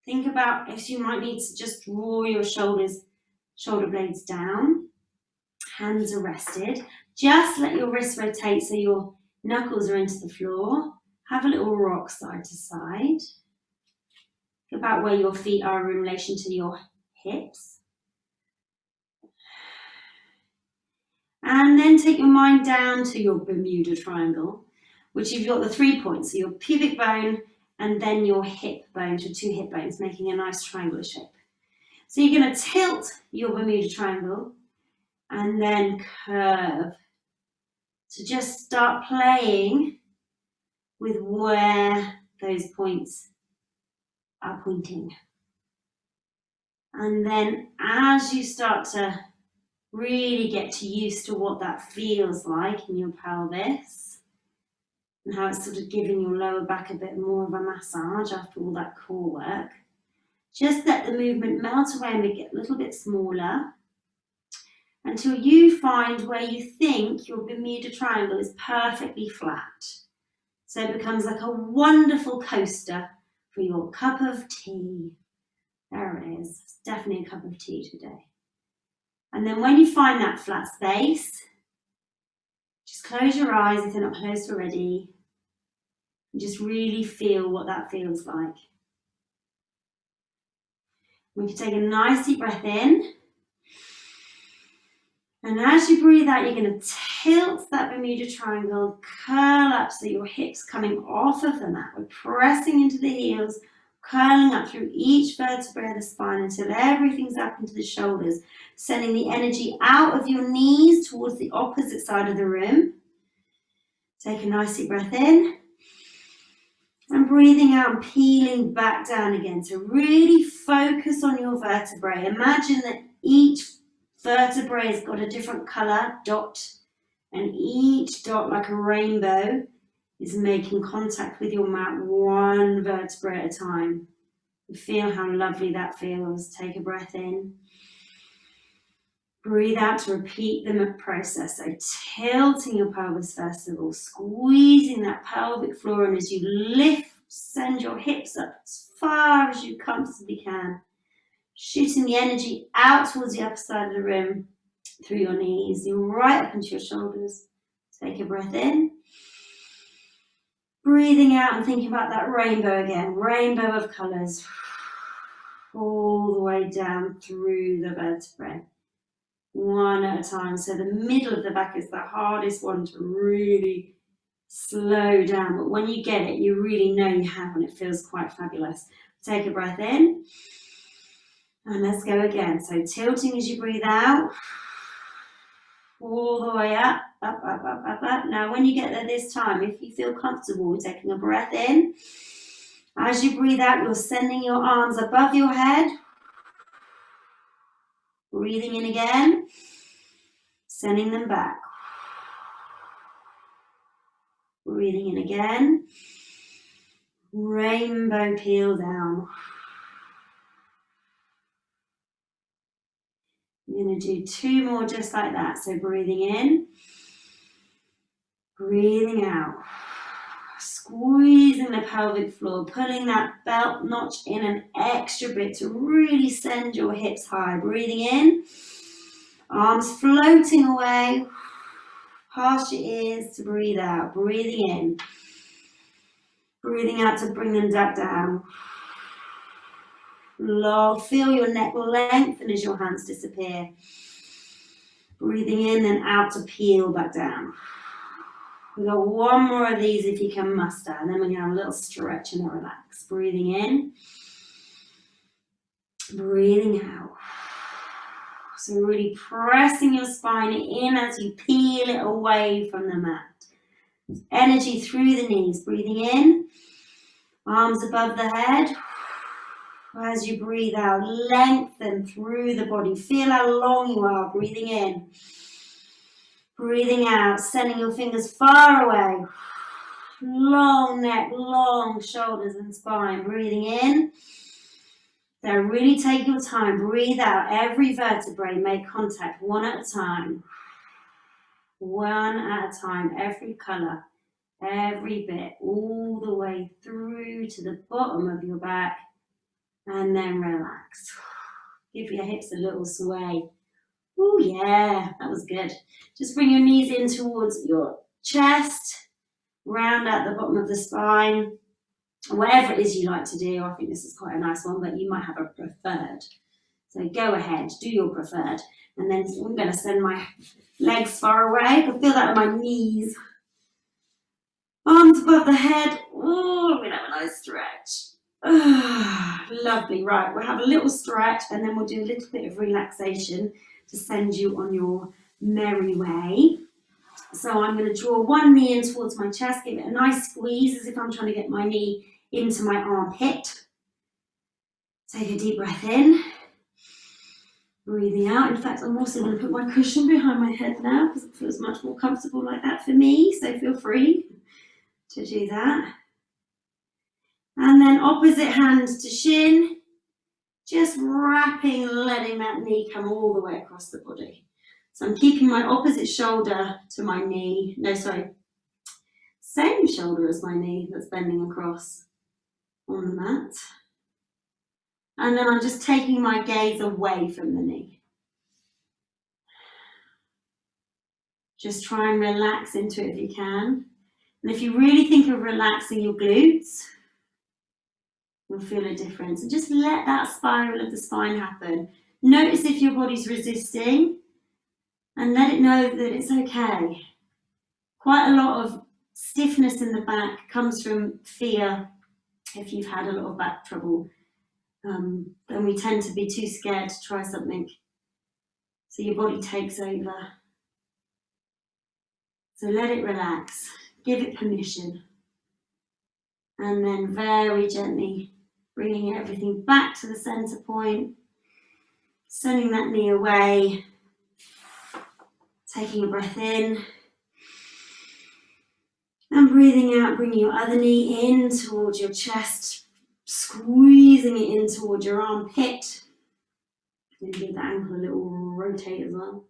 Think about if you might need to just draw your shoulder blades down. Hands are rested. Just let your wrists rotate so your knuckles are into the floor. Have a little rock side to side. Think about where your feet are in relation to your hips. And then take your mind down to your Bermuda Triangle, which you've got the 3 points. So your pubic bone and then your hip bones, your 2 hip bones, making a nice triangular shape. So you're going to tilt your Bermuda Triangle and then curve. So just start playing with where those points are pointing. And then as you start to really get used to what that feels like in your pelvis and how it's sort of giving your lower back a bit more of a massage after all that core work, just let the movement melt away and get a little bit smaller until you find where you think your Bermuda Triangle is perfectly flat. So it becomes like a wonderful coaster for your cup of tea. There it is. It's definitely a cup of tea today. And then when you find that flat space, just close your eyes if they're not closed already. And just really feel what that feels like. We can take a nice deep breath in. And as you breathe out, you're going to tilt that Bermuda Triangle, curl up so your hips coming off of the mat. We're pressing into the heels, curling up through each vertebrae of the spine until everything's up into the shoulders, sending the energy out of your knees towards the opposite side of the room. Take a nice deep breath in. And breathing out and peeling back down again. So really focus on your vertebrae. Imagine that each vertebrae has got a different colour, dot, and each dot, like a rainbow, is making contact with your mat one vertebrae at a time. Feel how lovely that feels. Take a breath in. Breathe out to repeat the process. So tilting your pelvis first of all, squeezing that pelvic floor, and as you lift, send your hips up as far as you comfortably can. Shooting the energy out towards the upper side of the room through your knees, you're right up into your shoulders. Take a breath in. Breathing out and thinking about that rainbow again, rainbow of colours, all the way down through the vertebrae. One at a time. So the middle of the back is the hardest one to really slow down. But when you get it, you really know you have, and it feels quite fabulous. Take a breath in. And let's go again. So tilting as you breathe out. All the way up, up, up, up, up, up. Now when you get there this time, if you feel comfortable with taking a breath in, as you breathe out, you're sending your arms above your head. Breathing in again, sending them back. Breathing in again. Rainbow peel down. You're going to do 2 more just like that. So breathing in, breathing out. Squeezing the pelvic floor, pulling that belt notch in an extra bit to really send your hips high. Breathing in, arms floating away past your ears to breathe out. Breathing in, breathing out to bring them back down. Long, feel your neck lengthen as your hands disappear. Breathing in and out to peel back down. We've got 1 more of these if you can muster, and then we're going to have a little stretch and a relax. Breathing in, breathing out. So really pressing your spine in as you peel it away from the mat. Energy through the knees. Breathing in, arms above the head. As you breathe out, lengthen through the body. Feel how long you are. Breathing in. Breathing out, sending your fingers far away. Long neck, long shoulders and spine. Breathing in. So really take your time. Breathe out. Every vertebrae make contact 1 at a time. 1 at a time. Every colour, every bit, all the way through to the bottom of your back. And then relax. Give your hips a little sway. Oh yeah, that was good. Just bring your knees in towards your chest, round out the bottom of the spine. Whatever it is you like to do, I think this is quite a nice one, but you might have a preferred. So go ahead, do your preferred. And then I'm going to send my legs far away. I can feel that in my knees. Arms above the head. Oh, I'm going to have a nice stretch. Lovely. Right, we'll have a little stretch and then we'll do a little bit of relaxation to send you on your merry way. So I'm going to draw one knee in towards my chest, give it a nice squeeze as if I'm trying to get my knee into my armpit. Take a deep breath in. Breathing out. In fact, I'm also going to put my cushion behind my head now because it feels much more comfortable like that for me. So feel free to do that. And then opposite hand to shin, just wrapping, letting that knee come all the way across the body. So I'm keeping my opposite shoulder to my knee. No, sorry. Same shoulder as my knee that's bending across on the mat. And then I'm just taking my gaze away from the knee. Just try and relax into it if you can. And if you really think of relaxing your glutes, you'll feel a difference. And just let that spiral of the spine happen. Notice if your body's resisting and let it know that it's okay. Quite a lot of stiffness in the back comes from fear. If you've had a lot of back trouble, then we tend to be too scared to try something. So your body takes over. So let it relax, give it permission. And then very gently bringing everything back to the center point, sending that knee away, taking a breath in, and breathing out, bringing your other knee in towards your chest, squeezing it in towards your armpit. And give the ankle a little rotate as well.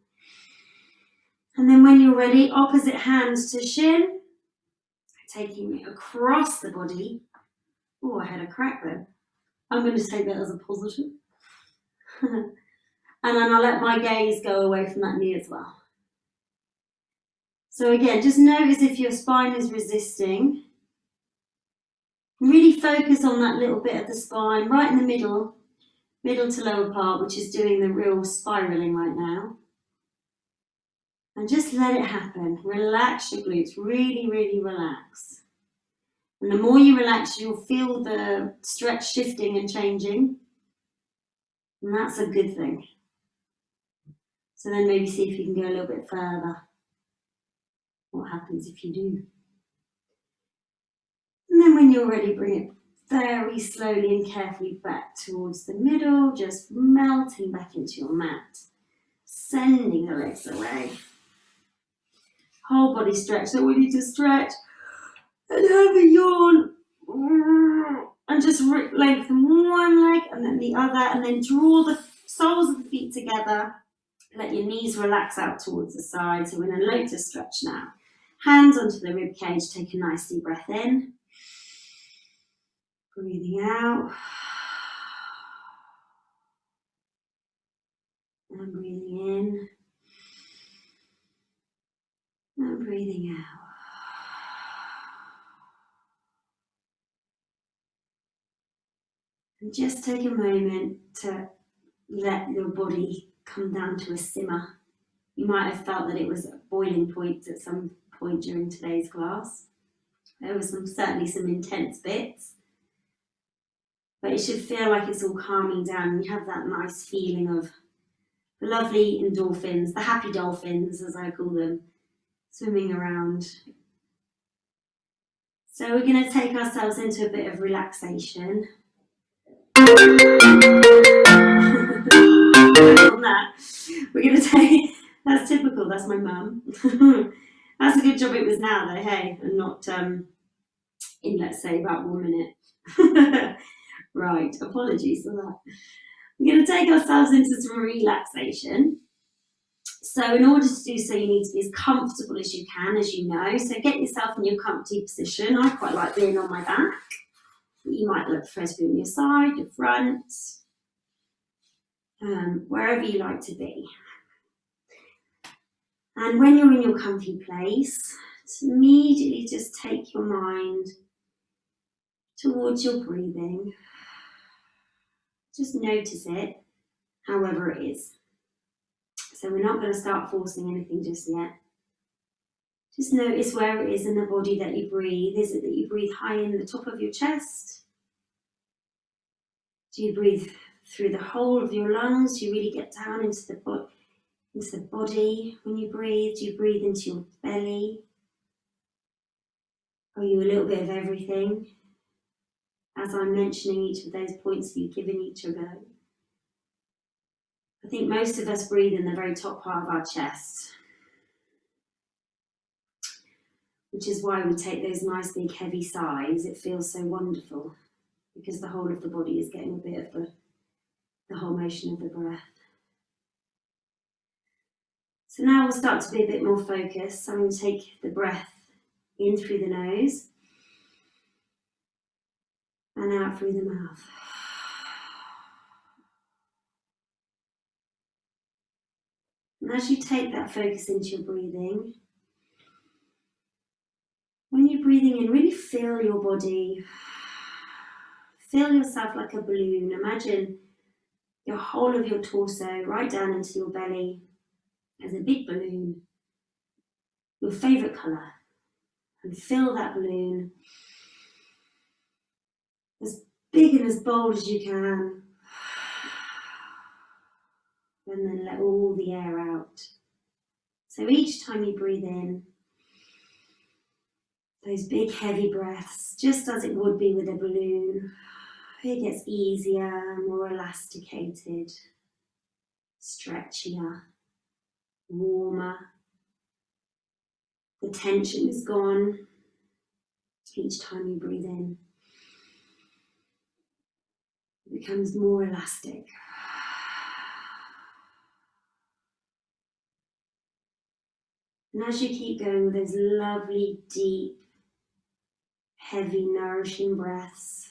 And then when you're ready, opposite hand to shin, taking it across the body. Oh, I had a crack there. I'm going to take that as a positive. And then I'll let my gaze go away from that knee as well. So again, just notice if your spine is resisting. Really focus on that little bit of the spine right in the middle to lower part, which is doing the real spiraling right now. And just let it happen. Relax your glutes, really, really relax. And the more you relax, you'll feel the stretch shifting and changing. And that's a good thing. So then maybe see if you can go a little bit further. What happens if you do? And then when you're ready, bring it very slowly and carefully back towards the middle, just melting back into your mat. Sending the legs away. Whole body stretch. So we need to stretch and have a yawn. And just lengthen one leg and then the other, and then draw the soles of the feet together. Let your knees relax out towards the side. So we're in a Lotus Stretch now. Hands onto the rib cage. Take a nice deep breath in. Breathing out. And breathing in. And breathing out. And just take a moment to let your body come down to a simmer. You might have felt that it was at boiling point at some point during today's class. There was certainly some intense bits. But it should feel like it's all calming down. You have that nice feeling of the lovely endorphins, the happy dolphins, as I call them, swimming around. So we're going to take ourselves into a bit of relaxation. On that, we're going to take, that's typical, that's my mum. That's a good job it was now though, hey, and not in, let's say, about 1 minute. Right, apologies for that. We're going to take ourselves into some relaxation. So in order to do so, you need to be as comfortable as you can, as you know. So get yourself in your comfy position. I quite like being on my back. You might look first on your side, your front, wherever you like to be. And when you're in your comfy place, immediately just take your mind towards your breathing. Just notice it, however it is. So we're not going to start forcing anything just yet. Just notice where it is in the body that you breathe. Is it that you breathe high in the top of your chest? Do you breathe through the whole of your lungs? Do you really get down into the body when you breathe? Do you breathe into your belly? Are you a little bit of everything? As I'm mentioning each of those points, you've given each a go. I think most of us breathe in the very top part of our chest, which is why we take those nice big heavy sighs. It feels so wonderful because the whole of the body is getting a bit of the whole motion of the breath. So now we'll start to be a bit more focused. So I'm going to take the breath in through the nose and out through the mouth. And as you take that focus into your breathing, when you're breathing in, really feel your body. Feel yourself like a balloon. Imagine your whole of your torso right down into your belly as a big balloon, your favourite colour. And fill that balloon as big and as bold as you can. And then let all the air out. So each time you breathe in, those big heavy breaths, just as it would be with a balloon, it gets easier, more elasticated, stretchier, warmer. The tension is gone each time you breathe in. It becomes more elastic. And as you keep going with those lovely, deep, heavy, nourishing breaths,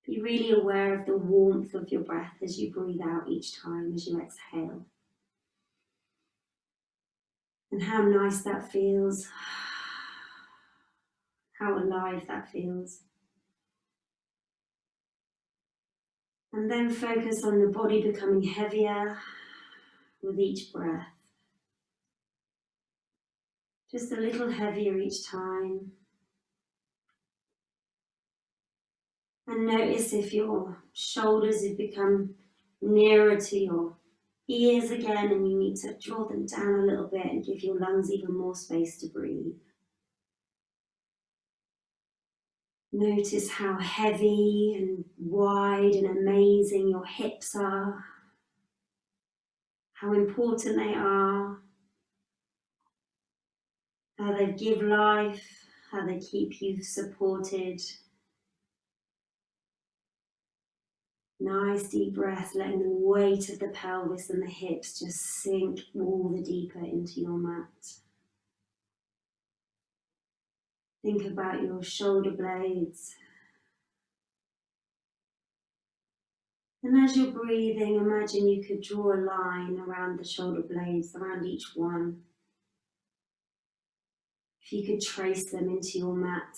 be really aware of the warmth of your breath as you breathe out each time, as you exhale. And how nice that feels, how alive that feels. And then focus on the body becoming heavier with each breath. Just a little heavier each time. And notice if your shoulders have become nearer to your ears again and you need to draw them down a little bit and give your lungs even more space to breathe. Notice how heavy and wide and amazing your hips are, how important they are, how they give life, how they keep you supported. Nice deep breath, letting the weight of the pelvis and the hips just sink all the deeper into your mat. Think about your shoulder blades. And as you're breathing, imagine you could draw a line around the shoulder blades, around each one. If you could trace them into your mat,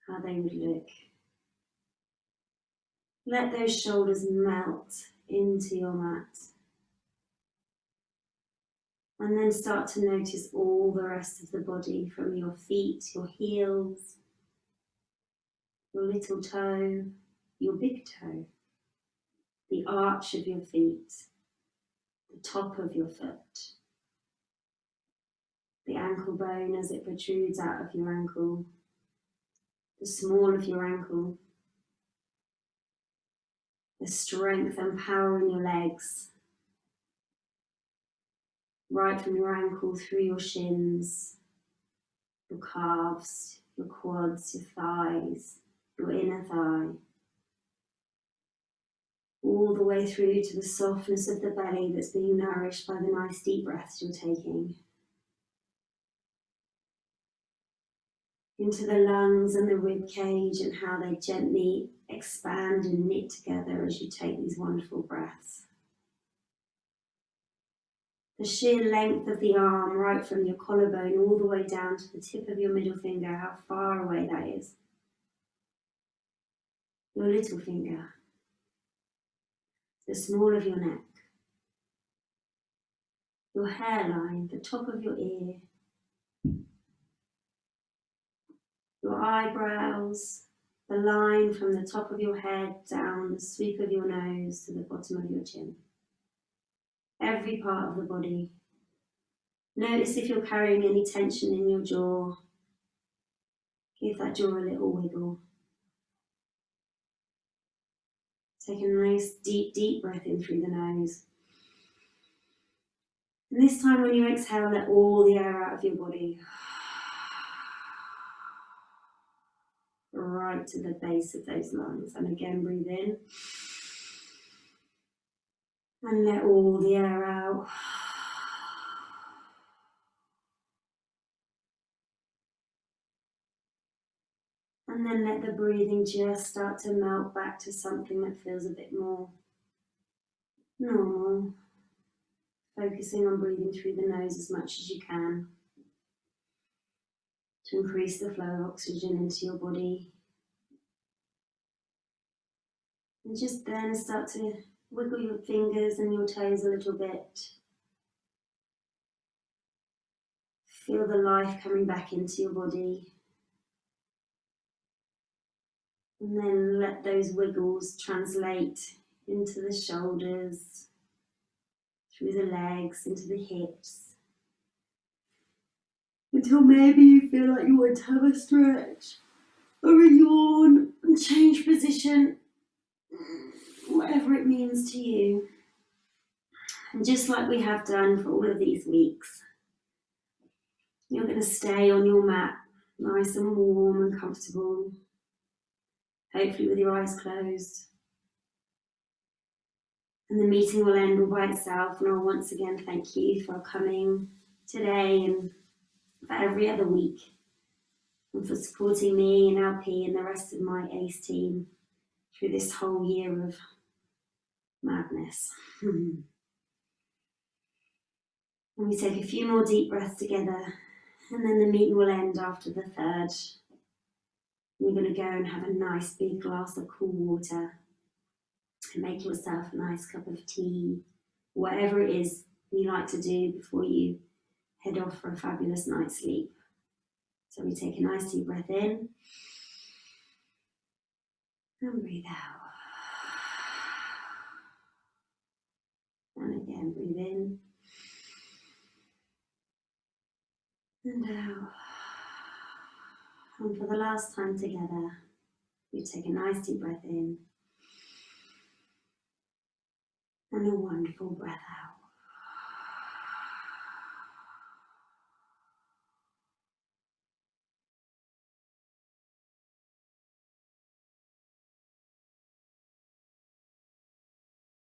how they would look. Let those shoulders melt into your mat. And then start to notice all the rest of the body, from your feet, your heels, your little toe, your big toe, the arch of your feet, the top of your foot, the ankle bone as it protrudes out of your ankle, the small of your ankle, the strength and power in your legs, right from your ankle through your shins, your calves, your quads, your thighs, your inner thigh, all the way through to the softness of the belly that's being nourished by the nice deep breaths you're taking. Into the lungs and the rib cage and how they gently expand and knit together as you take these wonderful breaths. The sheer length of the arm, right from your collarbone all the way down to the tip of your middle finger, how far away that is. Your little finger, the small of your neck, your hairline, the top of your ear, your eyebrows, the line from the top of your head down the sweep of your nose to the bottom of your chin. Every part of the body. Notice if you're carrying any tension in your jaw. Give that jaw a little wiggle. Take a nice deep breath in through the nose. And this time when you exhale, let all the air out of your body. Right to the base of those lungs. And again, breathe in. And let all the air out. And then let the breathing just start to melt back to something that feels a bit more normal. Focusing on breathing through the nose as much as you can to increase the flow of oxygen into your body. And just then start to wiggle your fingers and your toes a little bit. Feel the life coming back into your body. And then let those wiggles translate into the shoulders, through the legs, into the hips. Until maybe you feel like you want to have a stretch or a yawn and change position. Whatever it means to you. And just like we have done for all of these weeks, you're going to stay on your mat, nice and warm and comfortable, hopefully with your eyes closed. And the meeting will end all by itself, and I'll once again thank you for coming today and for every other week, and for supporting me and LP and the rest of my ACE team through this whole year of madness. And we take a few more deep breaths together, and then the meeting will end after the third. You're going to go and have a nice big glass of cool water and make yourself a nice cup of tea, whatever it is you like to do before you head off for a fabulous night's sleep. So we take a nice deep breath in and breathe out. And again, breathe in and out. And for the last time together, we take a nice deep breath in and a wonderful breath out.